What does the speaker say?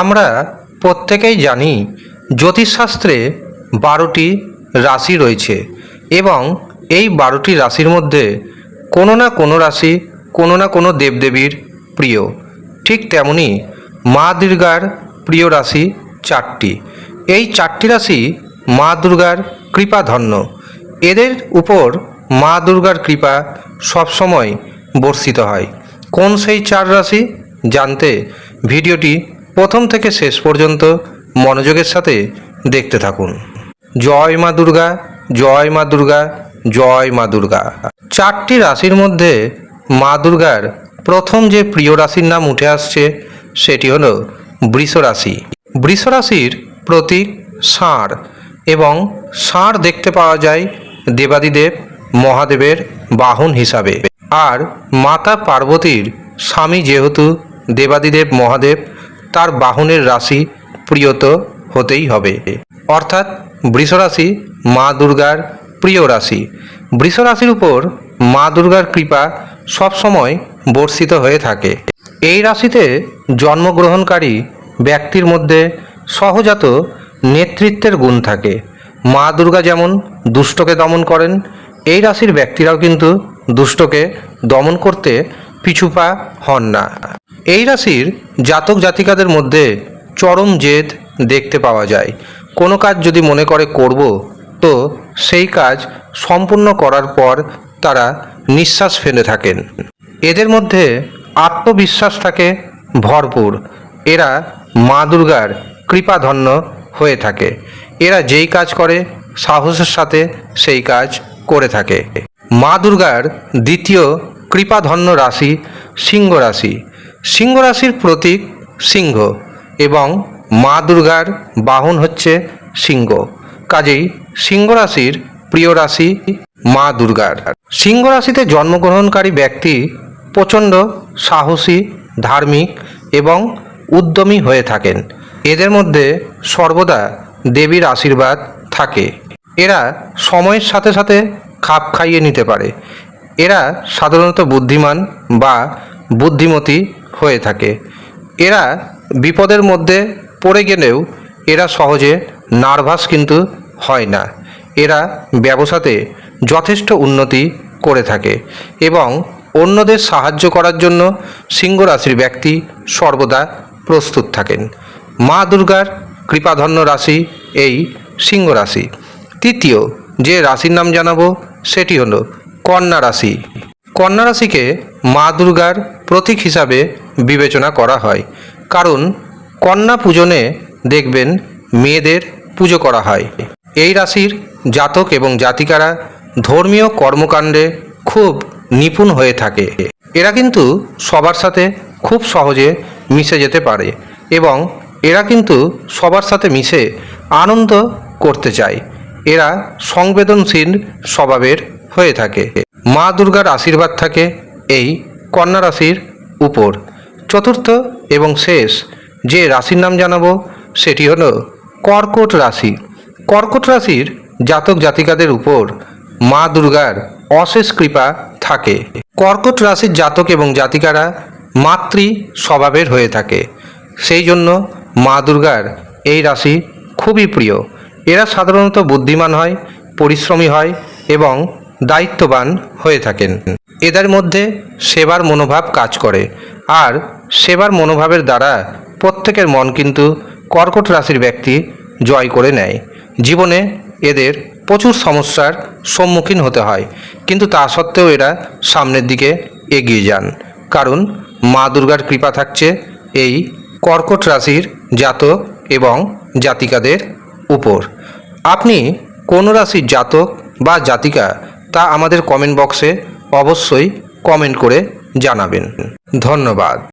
আমরা প্রত্যেকেই জানি জ্যোতিষশাস্ত্রে 12টি রাশি রয়েছে এবং এই 12টি রাশির মধ্যে কোনো না কোনো রাশি কোনো না কোনো দেবদেবীর প্রিয়। ঠিক তেমনি মা দুর্গার প্রিয় রাশি 4টি। এই 4টি রাশি মা দুর্গার কৃপাধন্য। এদের উপর মা দুর্গার কৃপা সবসময় বর্ষিত হয়। কোন সেই 4 রাশি জানতে ভিডিওটি প্রথম থেকে শেষ পর্যন্ত মনোযোগের সাথে দেখতে থাকুন। জয় মা দুর্গা, জয় মা দুর্গা, জয় মা দুর্গা। 4টি রাশির মধ্যে মা দুর্গার প্রথম যে প্রিয় রাশির নাম উঠে আসছে সেটি হলো বৃষ রাশি। বৃষ রাশির প্রতীক ষাঁড় এবং ষাঁড় দেখতে পাওয়া যায় দেবাদিদেব মহাদেবের বাহন হিসাবে। আর মাতা পার্বতীর স্বামী যেহেতু দেবাদিদেব মহাদেব, তার বাহনের রাশি প্রিয়ত হতেই হবে। অর্থাৎ বৃষ রাশি মা দুর্গার প্রিয় রাশি। বৃষ রাশির উপর মা দুর্গার কৃপা সবসময় বর্ষিত হয়ে থাকে। এই রাশিতে জন্মগ্রহণকারী ব্যক্তির মধ্যে সহজাত নেতৃত্বের গুণ থাকে। মা দুর্গা যেমন দুষ্টকে দমন করেন, এই রাশির ব্যক্তিরাও কিন্তু দুষ্টকে দমন করতে পিছুপা হন না। এই রাশির জাতক জাতিকাদের মধ্যে চরম জেদ দেখতে পাওয়া যায়। কোনো কাজ যদি মনে করে করব, তো সেই কাজ সম্পূর্ণ করার পর তারা নিঃশ্বাস ফেলে থাকেন। এদের মধ্যে আত্মবিশ্বাস থাকে ভরপুর। এরা মা দুর্গার কৃপাধন্য হয়ে থাকে। এরা যেই কাজ করে সাহসের সাথে সেই কাজ করে থাকে। মা দুর্গার দ্বিতীয় কৃপাধন্য রাশি সিংহ রাশি। সিংহ রাশির প্রতীক সিংহ এবং মা দুর্গার বাহন হচ্ছে সিংহ। কাজেই সিংহ রাশির প্রিয় রাশি মা দুর্গার। সিংহ রাশিতে জন্মগ্রহণকারী ব্যক্তি প্রচণ্ড সাহসী, ধার্মিক এবং উদ্যমী হয়ে থাকেন। এদের মধ্যে সর্বদা দেবীর আশীর্বাদ থাকে। এরা সময়ের সাথে সাথে খাপ খাইয়ে নিতে পারে। এরা সাধারণত বুদ্ধিমান বা বুদ্ধিমতী হয়ে থাকে। এরা বিপদের মধ্যে পড়ে গেলেও এরা সহজে নার্ভাস কিন্তু হয় না। এরা ব্যবসাতে যথেষ্ট উন্নতি করে থাকে এবং অন্যদের সাহায্য করার জন্য সিংহ রাশির ব্যক্তি সর্বদা প্রস্তুত থাকেন। মা দুর্গার কৃপাধন্য রাশি এই সিংহ রাশি। তৃতীয় যে রাশির নাম জানাবো সেটি হলো কন্যা রাশি। কন্যা রাশিকে মা দুর্গার প্রতীক হিসাবে বিবেচনা করা হয়, কারণ কন্যা পূজনে দেখবেন মেয়েদের পুজো করা হয়। এই রাশির জাতক এবং জাতিকারা ধর্মীয় কর্মকাণ্ডে খুব নিপুণ হয়ে থাকে। এরা কিন্তু সবার সাথে খুব সহজে মিশে যেতে পারে এবং এরা কিন্তু সবার সাথে মিশে আনন্দ করতে চায়। এরা সংবেদনশীল স্বভাবের হয়ে থাকে। মা দুর্গার আশীর্বাদ থাকে এই কন্যা রাশির উপর। চতুর্থ এবং শেষ যে রাশির নাম জানাবো সেটি হলো কর্কট রাশি। কর্কট রাশির জাতক জাতিকাদের উপর মা দুর্গার অশেষ কৃপা থাকে। কর্কট রাশির জাতক এবং জাতিকারা মাতৃ স্বভাবের হয়ে থাকে। সেই জন্য মা দুর্গার এই রাশি খুবই প্রিয়। এরা সাধারণত বুদ্ধিমান হয়, পরিশ্রমী হয় এবং দায়িত্ববান হয়ে থাকেন। এদের মধ্যে সেবার মনোভাব কাজ করে, আর সেবার মনোভাবের দ্বারা প্রত্যেকের মন কিন্তু কর্কট রাশির ব্যক্তি জয় করে নেয়। জীবনে এদের প্রচুর সমস্যার সম্মুখীন হতে হয়, কিন্তু তা সত্ত্বেও এরা সামনের দিকে এগিয়ে যান, কারণ মা দুর্গার কৃপা থাকছে এই কর্কট রাশির জাতক এবং জাতিকাদের উপর। আপনি কোন রাশির জাতক বা জাতিকা তা আমাদের কমেন্ট বক্সে অবশ্যই কমেন্ট করে জানাবেন। ধন্যবাদ।